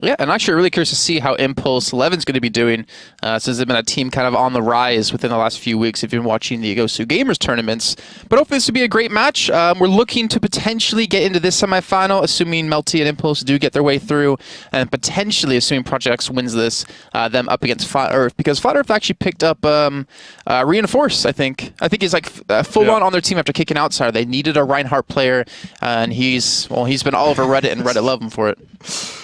Yeah, and actually really curious to see how Impulse 11's going to be doing since they've been a team kind of on the rise within the last few weeks if you've been watching the Gosu Gamers tournaments. But hopefully this will be a great match. We're looking to potentially get into this semifinal, assuming Melty and Impulse do get their way through, and potentially, assuming Project X wins this, them up against Flat Earth, because Flat Earth actually picked up Reinforce, I think. I think he's like full on their team after kicking Outsider. They needed a Reinhardt player, and he's been all over Reddit, and Reddit love him for it.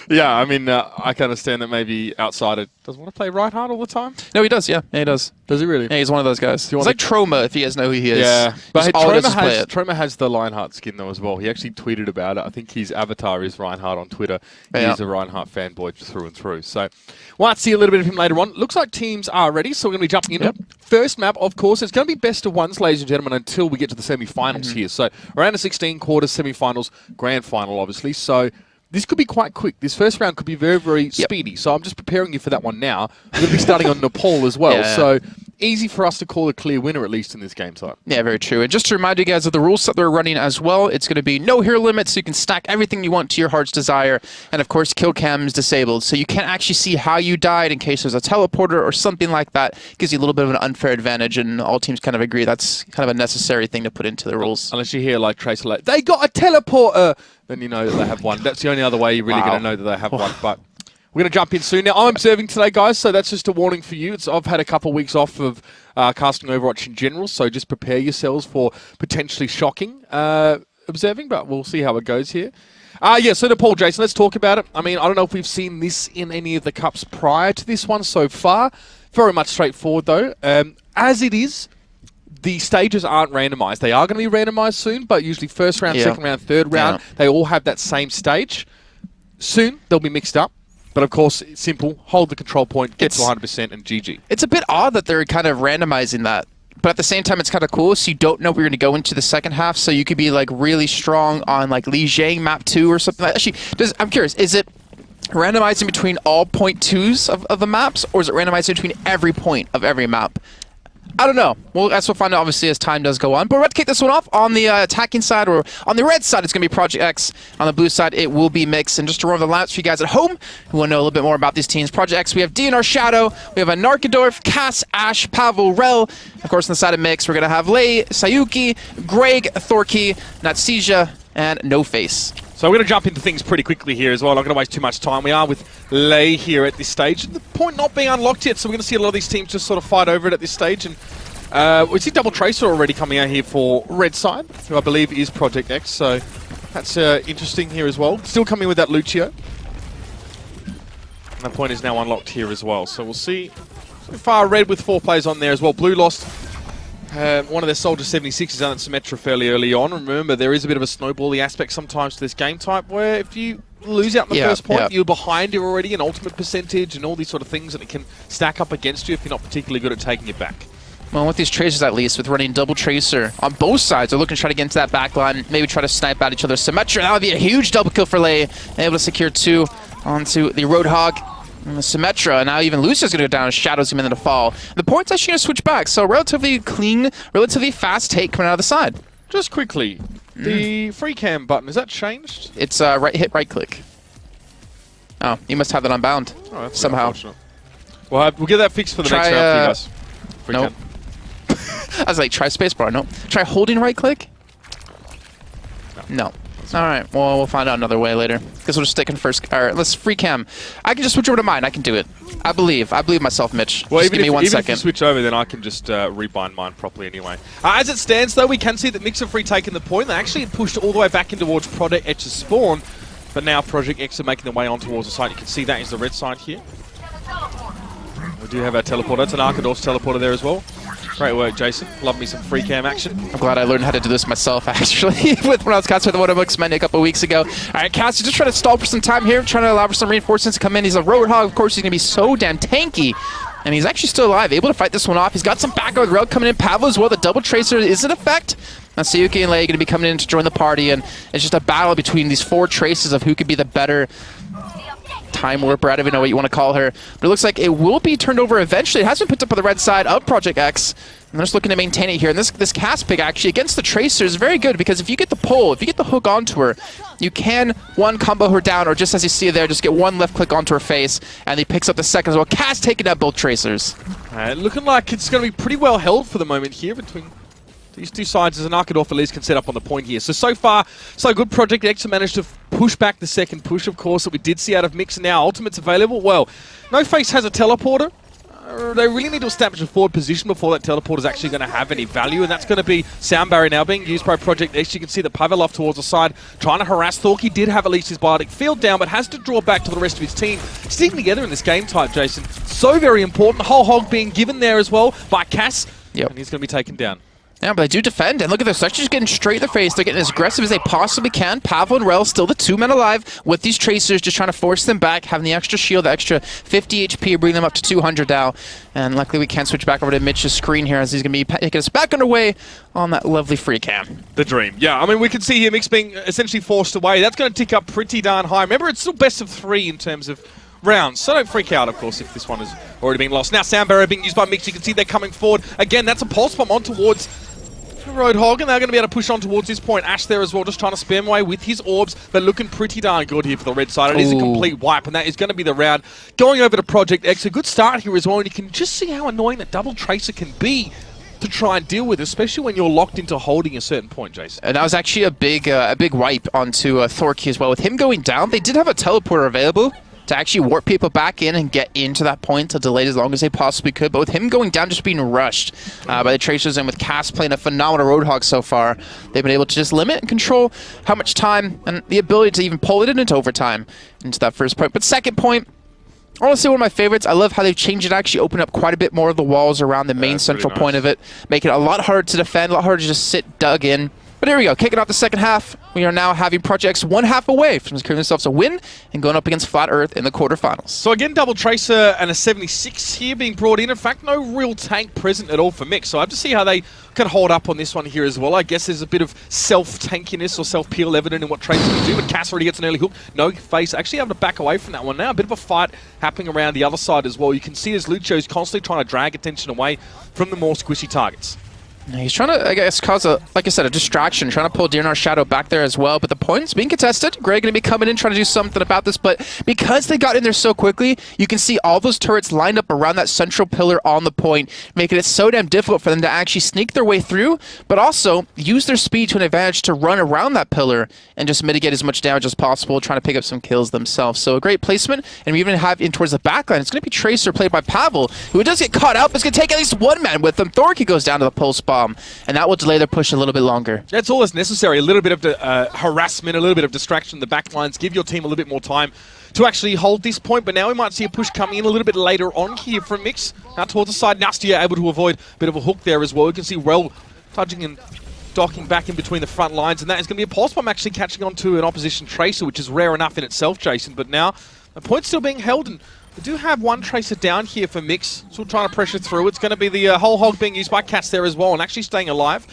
Yeah, I mean, I can understand that maybe Outsider doesn't want to play Reinhardt all the time. No, he does, yeah he does. Does he really? Yeah, he's one of those guys. He's like Troma, if you guys know who he is. Yeah, but hey, Troma has the Reinhardt skin, though, as well. He actually tweeted about it. I think his avatar is Reinhardt on Twitter. He's a Reinhardt fanboy through and through. So we'll have to see a little bit of him later on. Looks like teams are ready, so we're going to be jumping into it. First map, of course, it's going to be best of ones, ladies and gentlemen, until we get to the semi-finals here. So around the 16 quarters, semi-finals, grand final, obviously. So this could be quite quick. This first round could be very, very speedy. So I'm just preparing you for that one now. We're going to be starting on Nepal as well. So easy for us to call a clear winner, at least in this game type. Yeah, very true. And just to remind you guys of the rules that they're running as well, it's going to be no hero limit, so you can stack everything you want to your heart's desire. And of course, kill cam is disabled, so you can't actually see how you died in case there's a teleporter or something like that. It gives you a little bit of an unfair advantage, and all teams kind of agree that's kind of a necessary thing to put into the rules. Unless you hear like Tracer like, they got a teleporter, then you know that they have one. That's the only other way you're really going to know that they have one. But we're going to jump in soon. Now, I'm observing today, guys, so that's just a warning for you. I've had a couple of weeks off of casting Overwatch in general, so just prepare yourselves for potentially shocking observing, but we'll see how it goes here. So Nepal, Jason, let's talk about it. I mean, I don't know if we've seen this in any of the cups prior to this one so far. Very much straightforward, though. As it is, the stages aren't randomized. They are going to be randomized soon, but usually first round, second round, third round, they all have that same stage. Soon, they'll be mixed up. But of course, it's simple. Hold the control point, get to 100%, and GG. It's a bit odd that they're kind of randomizing that. But at the same time, it's kind of cool, so you don't know where you're going to go into the second half, so you could be like really strong on like Lijiang map 2 or something like that. Actually, I'm curious, is it randomizing between all point 2s of the maps, or is it randomizing between every point of every map? I don't know. Well, that's what we'll find out, obviously, as time does go on. But we're about to kick this one off. On the attacking side, or on the red side, it's going to be Project X. On the blue side, it will be MMIX. And just to run the lineups for you guys at home who want to know a little bit more about these teams, Project X, we have DNR Shadow, we have a Narkadorf, Cass, Ash, Pavel, Rel. Of course, on the side of MMIX, we're going to have Lei, Sayuki, Greg, Thorky, Natsija, and No Face. So we're going to jump into things pretty quickly here as well. I'm not going to waste too much time. We are with Lei here at this stage. The point not being unlocked yet, so we're going to see a lot of these teams just sort of fight over it at this stage. And we see Double Tracer already coming out here for red side, who I believe is Project X. So that's interesting here as well. Still coming with that Lucio. And the point is now unlocked here as well. So we'll see. So far, red with 4 players on there as well. Blue lost one of their Soldier 76s on Symmetra fairly early on. Remember, there is a bit of a snowbally aspect sometimes to this game type where if you lose out in the first point, you're behind you already in ultimate percentage and all these sort of things, and it can stack up against you if you're not particularly good at taking it back. Well, with these Tracers at least, with running Double Tracer on both sides, they're looking to try to get into that back line, maybe try to snipe at each other. Symmetra, that would be a huge double kill for Lei, able to secure 2 onto the Roadhog. And the Symmetra, and now even Lucia's going to go down, Shadow's going to fall. The point's actually going to switch back, so relatively clean, relatively fast take coming out of the side. Just quickly, the free cam button, is that changed? It's hit right click. Oh, you must have that unbound somehow. Well, we'll get that fixed for the next round for you guys. Nope. I was like, try spacebar, no. Try holding right click? No. Alright, well, we'll find out another way later. Guess we'll just stick in first. Alright, let's free cam. I can just switch over to mine. I can do it. I believe myself, Mitch. Well, just give me 1 second. If you switch over, then I can just rebind mine properly anyway. As it stands, though, we can see that MMIX are free taking the point. They actually pushed all the way back in towards Project X's spawn, but now Project X are making their way on towards the side. You can see that is the red side here. We do have our teleporter. It's an Arkadorf's teleporter there as well. Great work, Jason. Love me some free cam action. I'm glad I learned how to do this myself, actually, when I was casting with the MMIX menu a couple weeks ago. All right, Cass, just trying to stall for some time here, trying to allow for some reinforcements to come in. He's a Roadhog. Of course, he's going to be so damn tanky. And he's actually still alive, able to fight this one off. He's got some back with Rel coming in. Pavel as well. The Double Tracer is in effect. Now, Sayuki and Lei are going to be coming in to join the party, and it's just a battle between these 4 Traces of who could be the better Time Warper, I don't even know what you want to call her. But it looks like it will be turned over eventually. It has been picked up on the red side of Project X. And they're just looking to maintain it here. And this cast pick actually against the Tracer is very good because if you get the pull, if you get the hook onto her, you can one combo her down, or just as you see there, just get one left click onto her face, and he picks up the second as well. Cast taking out both Tracers. Looking like it's going to be pretty well held for the moment here between these two sides, as an Arkadorf at least can set up on the point here. So far, so good. Project X have managed to push back the second push, of course, that we did see out of MMIX. Now Ultimate's available. Well, No Face has a teleporter. They really need to establish a forward position before that teleport is actually going to have any value, and that's going to be Sound Barrier now being used by Project X. You can see that Pavel towards the side trying to harass Thork. He did have at least his biotic field down, but has to draw back to the rest of his team. Sticking together in this game type, Jason, so very important. The whole hog being given there as well by Cass, and he's going to be taken down. Yeah, but they do defend, and look at this. They're just getting straight in the face. They're getting as aggressive as they possibly can. Pavel and Rel still the 2 men alive with these Tracers, just trying to force them back, having the extra shield, the extra 50 HP, bring them up to 200 now. And luckily we can switch back over to Mitch's screen here as he's going to be taking us back underway on that lovely free cam. The dream. Yeah, I mean, we can see here MMIX being essentially forced away. That's going to tick up pretty darn high. Remember, it's still best of 3 in terms of rounds, so don't freak out, of course, if this one has already been lost. Now Sound Barrier being used by MMIX. You can see they're coming forward. Again, that's a pulse bomb on towards Roadhog, and they're going to be able to push on towards this point. Ash there as well, just trying to spam away with his orbs, but looking pretty darn good here for the red side. It is a complete wipe, and that is going to be the round. Going over to Project X, a good start here as well, and you can just see how annoying that double Tracer can be to try and deal with, especially when you're locked into holding a certain point, Jason. And that was actually a big wipe onto Thorky as well. With him going down, they did have a teleporter available to actually warp people back in and get into that point to delay as long as they possibly could. But with him going down, just being rushed by the Tracers, and with Cass playing a phenomenal Roadhog so far, they've been able to just limit and control how much time and the ability to even pull it into overtime into that first point. But second point, honestly, one of my favorites. I love how they've changed it, actually opened up quite a bit more of the walls around the main central point of it, making it a lot harder to defend, a lot harder to just sit dug in. But here we go, kicking off the second half. We are now having Projects 1 half away from securing themselves a win and going up against Flat Earth in the quarterfinals. So again, double Tracer and a 76 here being brought in. In fact, no real tank present at all for MMIX. So I have to see how they can hold up on this one here as well. I guess there's a bit of self-tankiness or self-peel evident in what Tracer can do, but Cass already gets an early hook. No Face actually able to back away from that one now. A bit of a fight happening around the other side as well. You can see as Lucio's constantly trying to drag attention away from the more squishy targets. He's trying to, I guess, cause a, like I said, a distraction, trying to pull DNR's Shadow back there as well, but the point's being contested. Greg going to be coming in, trying to do something about this, but because they got in there so quickly, you can see all those turrets lined up around that central pillar on the point, making it so damn difficult for them to actually sneak their way through, but also use their speed to an advantage to run around that pillar and just mitigate as much damage as possible, trying to pick up some kills themselves. So a great placement, and we even have in towards the backline. It's going to be Tracer played by Pavel, who does get caught out, but it's going to take at least one man with him. Thorky goes down to the pulse bomb, and that will delay their push a little bit longer. That's all that's necessary. A little bit of harassment, a little bit of distraction in the backlines, give your team a little bit more time to actually hold this point. But now we might see a push coming in a little bit later on here from MMIX. Out towards the side, Nastia able to avoid a bit of a hook there as well. You can see Rel touching and docking back in between the front lines, and that is going to be a pulse bomb actually catching onto an opposition Tracer, which is rare enough in itself, Jason. But now the point's still being held, and we do have one Tracer down here for MMIX. Still trying to pressure through. It's going to be the whole hog being used by Cats there as well, and actually staying alive.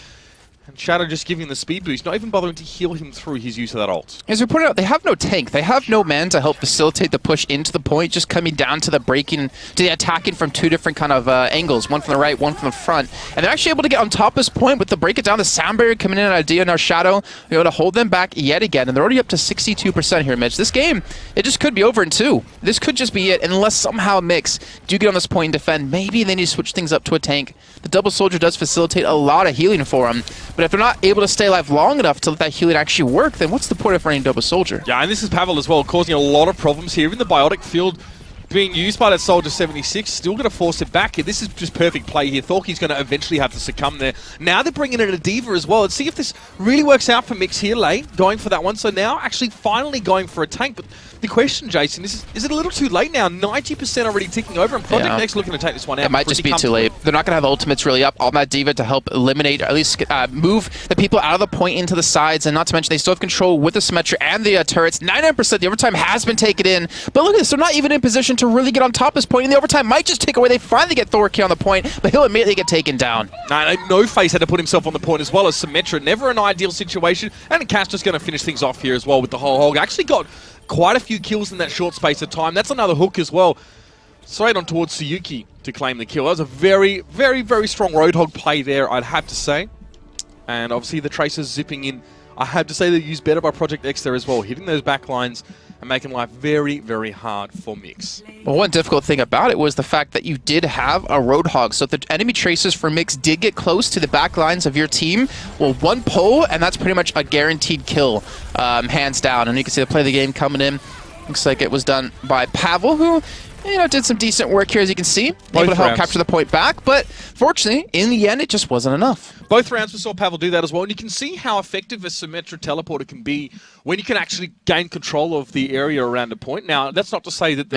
And Shadow just giving him the speed boost, not even bothering to heal him through his use of that ult. As we pointed out, they have no tank. They have no man to help facilitate the push into the point, just coming down to the breaking, to the attacking from two different kind of angles, one from the right, one from the front. And they're actually able to get on top of this point with the break it down, the Sound Barrier coming in, an idea in our Shadow, be able to hold them back yet again. And they're already up to 62% here, Mitch. This game, it just could be over in 2. This could just be it, unless somehow MMIX do get on this point and defend. Maybe they need to switch things up to a tank. The Double Soldier does facilitate a lot of healing for them, but if they're not able to stay alive long enough to let that healing actually work, then what's the point of running Double Soldier? Yeah, and this is Pavel as well, causing a lot of problems here. Even the biotic field being used by that Soldier 76, still going to force it back here. This is just perfect play here. Thorky's going to eventually have to succumb there. Now they're bringing in a D.Va as well. Let's see if this really works out for MMIX here late, going for that one. So now actually finally going for a tank. But the question, Jason, is it a little too late now? 90% already ticking over, and Project X looking to take this one out. It might just be too late. They're not going to have ultimates really up on that D.Va to help eliminate, or at least move the people out of the point into the sides, and not to mention they still have control with the Symmetra and the turrets. 99% the overtime has been taken in, but look at this, they're not even in position to really get on top of this point, and the overtime might just take away. They finally get Thorky on the point, but he'll immediately get taken down. No Face had to put himself on the point as well as Symmetra. Never an ideal situation, and Cass just going to finish things off here as well with the whole hog. Actually got quite a few kills in that short space of time. That's another hook as well. straight on towards Suyuki to claim the kill. That was a very, very, very strong Roadhog play there, I'd have to say. And obviously the Tracers zipping in. I have to say they're used better by Project X there as well, hitting those back lines and making life very, very hard for Mix. Well, one difficult thing about it was the fact that you did have a Roadhog. So if the enemy Tracers for Mix did get close to the back lines of your team, well, one pull, and that's pretty much a guaranteed kill, hands down. And you can see the play of the game coming in. Looks like it was done by Pavel, who, you know, did some decent work here, as you can see. Able to help capture the point back, but fortunately, in the end, it just wasn't enough. Both rounds we saw Pavel do that as well, and you can see how effective a Symmetra teleporter can be when you can actually gain control of the area around a point. Now, that's not to say that